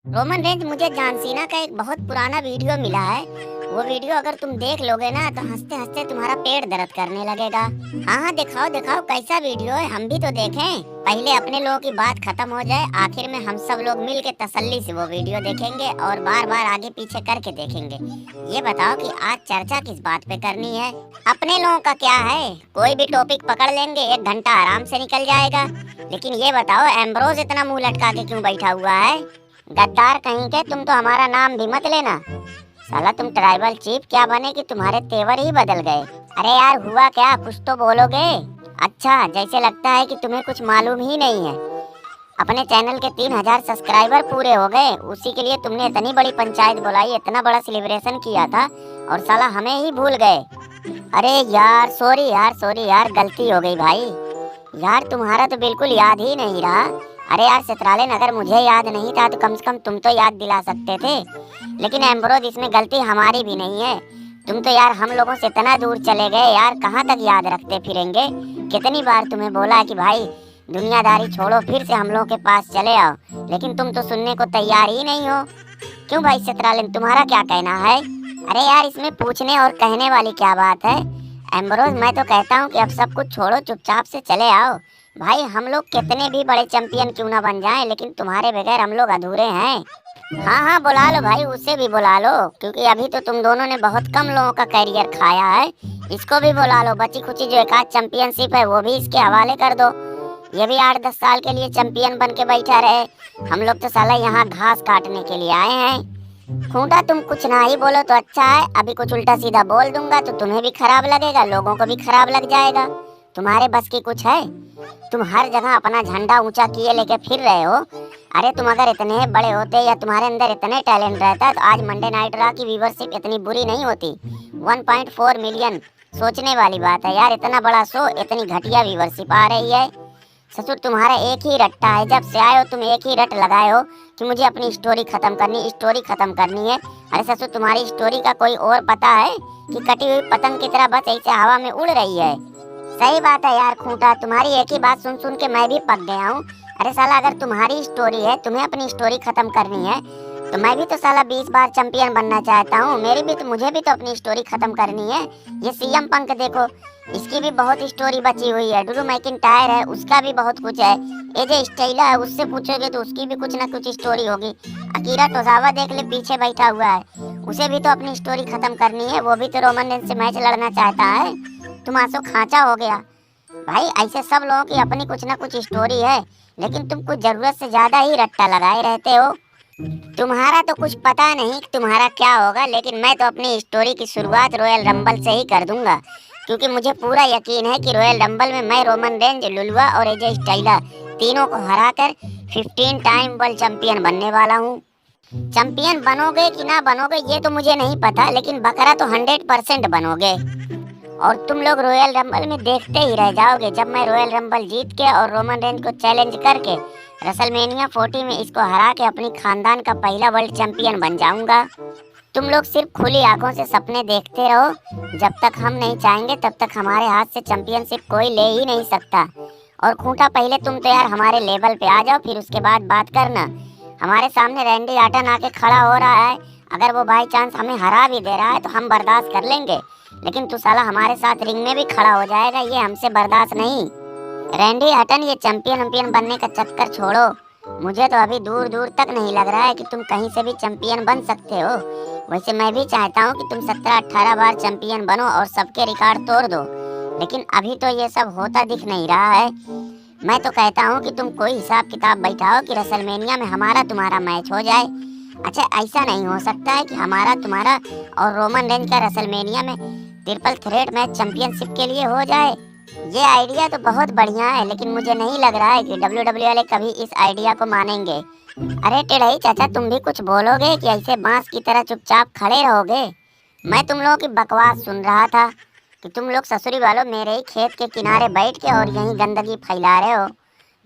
Roman Reigns, मुझे John Cena का एक बहुत पुराना वीडियो मिला है। वो वीडियो अगर तुम देख लोगे ना तो हंसते हंसते तुम्हारा पेट दर्द करने लगेगा। हाँ हाँ, दिखाओ दिखाओ कैसा वीडियो है, हम भी तो देखें। पहले अपने लोगों की बात खत्म हो जाए, आखिर में हम सब लोग मिल के तसल्ली से वो वीडियो देखेंगे और बार बार आगे पीछे करके देखेंगे। ये बताओ कि आज चर्चा किस बात पे करनी है? अपने लोगों का क्या है, कोई भी टॉपिक पकड़ लेंगे, 1 घंटा आराम से निकल जाएगा। लेकिन ये बताओ, एम्ब्रोज इतना मुंह लटका के क्यों बैठा हुआ है? गद्दार कहीं के, तुम तो हमारा नाम भी मत लेना। साला तुम ट्राइबल चीफ क्या बने कि तुम्हारे तेवर ही बदल गए। अरे यार, हुआ क्या, कुछ तो बोलोगे। अच्छा, जैसे लगता है कि तुम्हें कुछ मालूम ही नहीं है। अपने चैनल के 3000 सब्सक्राइबर पूरे हो गए, उसी के लिए तुमने इतनी बड़ी पंचायत बुलाई, इतना बड़ा सेलिब्रेशन किया था, और साला हमें ही भूल गए। अरे यार, सॉरी यार, सॉरी यार, गलती हो गई भाई। यार तुम्हारा तो बिल्कुल याद ही नहीं रहा। अरे यार चित्रालेन, अगर मुझे याद नहीं था तो कम से कम तुम तो याद दिला सकते थे। लेकिन एम्ब्रोज, इसमें गलती हमारी भी नहीं है। तुम तो यार हम लोगों से इतना दूर चले गए यार, कहाँ तक याद रखते फिरेंगे। कितनी बार तुम्हें बोला कि भाई दुनियादारी छोड़ो, फिर से हम लोगों के पास चले आओ, लेकिन तुम तो सुनने को तैयार ही नहीं हो। क्यों भाई चित्रालेन, तुम्हारा क्या कहना है? अरे यार, इसमें पूछने और कहने वाली क्या बात है? एम्ब्रोज, मैं तो कहता हूँ कि अब सब कुछ छोड़ो, चुपचाप से चले आओ। भाई हम लोग कितने भी बड़े चैंपियन क्यों ना बन जाएं, लेकिन तुम्हारे बगैर हम लोग अधूरे हैं। हाँ हाँ, बुला लो भाई, उसे भी बुला लो, क्योंकि अभी तो तुम दोनों ने बहुत कम लोगों का कैरियर खाया है। इसको भी बुला लो, बची खुची जो एक आध चैंपियनशिप है वो भी इसके हवाले कर दो। ये भी 8-10 साल के लिए चैंपियन बन के बैठा रहे। हम लोग तो साला यहाँ घास काटने के लिए आए हैं। खूंटा, तुम कुछ ना ही बोलो तो अच्छा है, अभी कुछ उल्टा सीधा बोल दूंगा तो तुम्हें भी खराब लगेगा, लोगों को भी खराब लग जाएगा। तुम्हारे बस की कुछ है? तुम हर जगह अपना झंडा ऊंचा किए लेके फिर रहे हो। अरे तुम अगर इतने बड़े होते या तुम्हारे अंदर इतने टैलेंट रहता तो आज मंडे नाइट रॉ की व्यूवरशिप इतनी बुरी नहीं होती। 1.4 मिलियन, सोचने वाली बात है यार, इतना बड़ा शो, इतनी घटिया व्यूवरशिप आ रही है। ससुर, तुम्हारा एक ही रट्टा है, जब से आए हो तुम एक ही रट लगाए हो कि मुझे अपनी स्टोरी खत्म करनी, स्टोरी खत्म करनी है। अरे ससुर, तुम्हारी स्टोरी का कोई और पता है कि कटी हुई पतंग की तरह बस ऐसे हवा में उड़ रही है? सही बात है यार खूंटा, तुम्हारी एक ही बात सुन सुन के मैं भी पक गया हूँ। अरे साला, अगर तुम्हारी स्टोरी है, तुम्हें अपनी स्टोरी खत्म करनी है, तो मैं भी तो साला 20 बार चैंपियन बनना चाहता हूँ। मुझे भी तो अपनी स्टोरी खत्म करनी है। ये सीएम पंक देखो, इसकी भी बहुत स्टोरी बची हुई है। ड्रू मैकिंटायर है, उसका भी बहुत कुछ है। एजे स्टाइला है, उससे पूछोगे तो उसकी भी कुछ ना कुछ स्टोरी होगी। अकीरा टोजावा देख ले, पीछे बैठा हुआ है, उसे भी तो अपनी स्टोरी खत्म करनी है, वो भी तो रोमन रेंज से मैच लड़ना चाहता है। तुम आंसू खांचा हो गया भाई। ऐसे सब लोगों की अपनी कुछ ना कुछ स्टोरी है, लेकिन तुम कुछ जरूरत से ज्यादा ही रट्टा लगाए रहते हो। तुम्हारा तो कुछ पता नहीं कि तुम्हारा क्या होगा, लेकिन मैं तो अपनी स्टोरी की शुरुआत रॉयल रंबल से ही कर दूंगा, क्योंकि मुझे पूरा यकीन है कि रॉयल रंबल में मैं रोमन रेंज, लुलुआ और एजे स्टाइला तीनों को हराकर 15 टाइम वर्ल्ड चैंपियन बनने वाला हूँ। चैंपियन बनोगे कि ना बनोगे ये तो मुझे नहीं पता, लेकिन बकरा तो 100% बनोगे। और तुम लोग रॉयल रंबल में देखते ही रह जाओगे, जब मैं रॉयल रंबल जीत के और रोमन रेंज को चैलेंज करके रेसलमेनिया 40 में इसको हरा के अपनी खानदान का पहला वर्ल्ड चैंपियन बन जाऊंगा। तुम लोग सिर्फ खुली आंखों से सपने देखते रहो, जब तक हम नहीं चाहेंगे तब तक हमारे हाथ से चैंपियनशिप कोई ले ही नहीं सकता। और खूंटा, पहले तुम तो यार हमारे लेवल पे आ जाओ, फिर उसके बाद बात करना। हमारे सामने रैंडी आर्टन आके खड़ा हो रहा है, अगर वो बाई चांस हमें हरा भी दे रहा है तो हम बर्दाश्त कर लेंगे, लेकिन तू साला हमारे साथ रिंग में भी खड़ा हो जाएगा, ये हमसे बर्दाश्त नहीं। रैंडी हटन, ये चैंपियन वैम्पियन बनने का चक्कर छोड़ो। मुझे तो अभी दूर दूर तक नहीं लग रहा है कि तुम कहीं से भी चैंपियन बन सकते हो। वैसे मैं भी चाहता हूँ कि तुम 17-18 बार चैंपियन बनो और सबके रिकॉर्ड तोड़ दो, लेकिन अभी तो ये सब होता दिख नहीं रहा है। मैं तो कहता हूँ कि तुम कोई हिसाब किताब बैठाओ कि रेसलमेनिया में हमारा तुम्हारा मैच हो जाए। अच्छा, ऐसा नहीं हो सकता है कि हमारा तुम्हारा और रोमन रेंज का रेसलमेनिया में ट्रिपल थ्रेट मैच चैंपियनशिप के लिए हो जाए? ये आइडिया तो बहुत बढ़िया है, लेकिन मुझे नहीं लग रहा है कि WWE वाले कभी इस आइडिया को मानेंगे। अरे टेढ़ई चाचा, तुम भी कुछ बोलोगे कि ऐसे बांस की तरह चुपचाप खड़े रहोगे? मैं तुम लोगों की बकवास सुन रहा था कि तुम लोग ससुरी वालों मेरे ही खेत के किनारे बैठ के और यहीं गंदगी फैला रहे हो।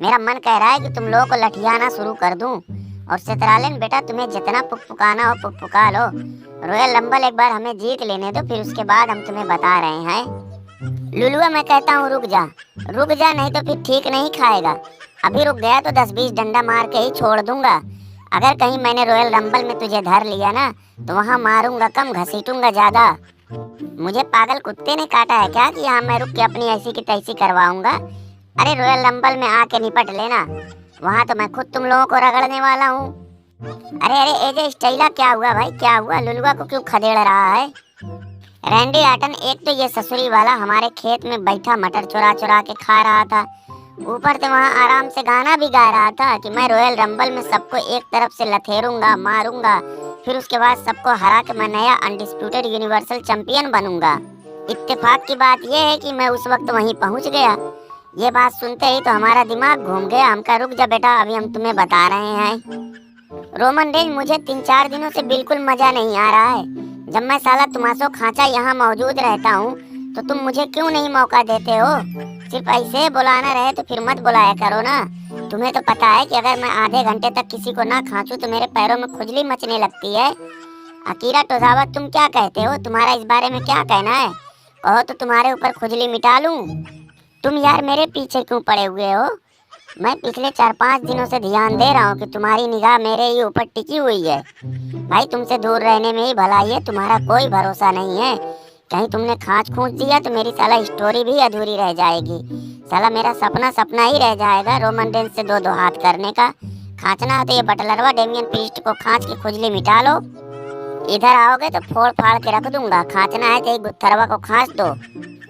मेरा मन कह रहा है कि तुम लोगों को लठियाना शुरू कर दूं। और चित्रालेन बेटा, तुम्हें जितना पुकपुकाना हो पुकपुका लो। रॉयल रंबल एक बार हमें जीत लेने दो, फिर उसके बाद हम तुम्हें बता रहे हैं। लुलुआ, मैं कहता हूँ रुक जा, रुक जा, नहीं तो फिर ठीक नहीं खाएगा। अभी रुक गया तो 10-20 डंडा मार के ही छोड़ दूंगा। अगर कहीं मैंने रॉयल रंबल में तुझे धर लिया ना तो वहाँ मारूंगा कम, घसीटूंगा ज्यादा। मुझे पागल कुत्ते ने काटा है क्या कि यहाँ मैं रुक के अपनी ऐसी की तैसी करवाऊंगा? अरे रॉयल रंबल में आके निपट लेना, वहाँ तो मैं खुद तुम लोगों को रगड़ने वाला हूँ। अरे अरे एजे स्टाइला, क्या हुआ भाई, क्या हुआ? लुलुआ को क्यों खदेड़ रहा है? रैंडी आर्टन, एक तो ये ससुरी वाला हमारे खेत में बैठा मटर चुरा चुरा के खा रहा था, ऊपर से वहाँ आराम से गाना भी गा रहा था कि मैं रॉयल रंबल में सबको एक तरफ से लथेरूंगा, मारूंगा, फिर उसके बाद सबको हरा के मैं नया अनडिस्प्यूटेड यूनिवर्सल चैंपियन बनूंगा। इत्तेफाक की बात यह है कि मैं उस वक्त वहीं पहुंच गया। ये बात सुनते ही तो हमारा दिमाग घूम गया। हमका रुक जा बेटा, अभी हम तुम्हें बता रहे हैं। रोमन रेंज, मुझे 3-4 दिनों से बिल्कुल मजा नहीं आ रहा है। जब मैं साला तुमासो खांचा यहाँ मौजूद रहता हूँ तो तुम मुझे क्यों नहीं मौका देते हो? सिर्फ ऐसे बुलाना रहे तो फिर मत बुलाया करो ना। तुम्हें तो पता है कि अगर मैं आधे घंटे तक किसी को ना खांचूं तो मेरे पैरों में खुजली मचने लगती है। अकीरा टोजावा, तुम क्या कहते हो? तुम्हारा इस बारे में क्या कहना है? कहो तो तुम्हारे ऊपर खुजली मिटा लूं। तुम यार मेरे पीछे क्यों पड़े हुए हो? मैं पिछले 4-5 दिनों से ध्यान दे रहा हूँ कि तुम्हारी निगाह मेरे ही ऊपर टिकी हुई है। भाई तुमसे दूर रहने में ही भलाई है, तुम्हारा कोई भरोसा नहीं है। कहीं तुमने खांच खूंच दिया तो मेरी साला स्टोरी भी अधूरी रह जाएगी। साला मेरा सपना सपना ही रह जाएगा रोमन रेंज से 2-2 हाथ करने का। खांचना हो तो ये बटलरवा डेमियन प्रीस्ट को खांच के खुजली मिटा लो। इधर आओगे तो फोड़ फाड़ के रख दूंगा। खांचना है तो गुत्थरवा को खांच दो।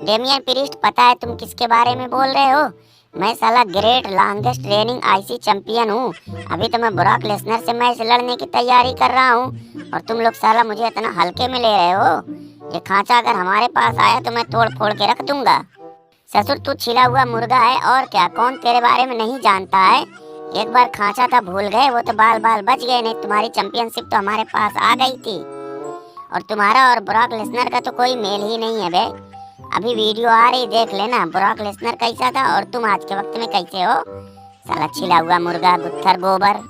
डेमियन प्रीस्ट, पता है तुम किसके बारे में बोल रहे हो? मैं साला great longest raining IC champion हूँ। अभी तो मैं ब्रॉक लेसनर से मैच लड़ने की तैयारी कर रहा हूँ और तुम लोग साला मुझे इतना हल्के में ले रहे हो। ये खांचा अगर हमारे पास आया तो मैं तोड़ फोड़ के रख दूंगा। ससुर तू छिला हुआ मुर्गा है और क्या, कौन तेरे बारे में नहीं जानता है? एक बार खांचा था भूल गए, वो तो बाल बाल बच गए, नहीं तुम्हारी चैंपियनशिप तो हमारे पास आ गई थी। और तुम्हारा और ब्रॉक लेसनर का तो कोई मेल ही नहीं है बे। अभी वीडियो आ रही, देख लेना ब्रॉक लेसनर कैसा था और तुम आज के वक्त में कैसे हो। साला छिला हुआ मुर्गा, गुत्थर गोबर।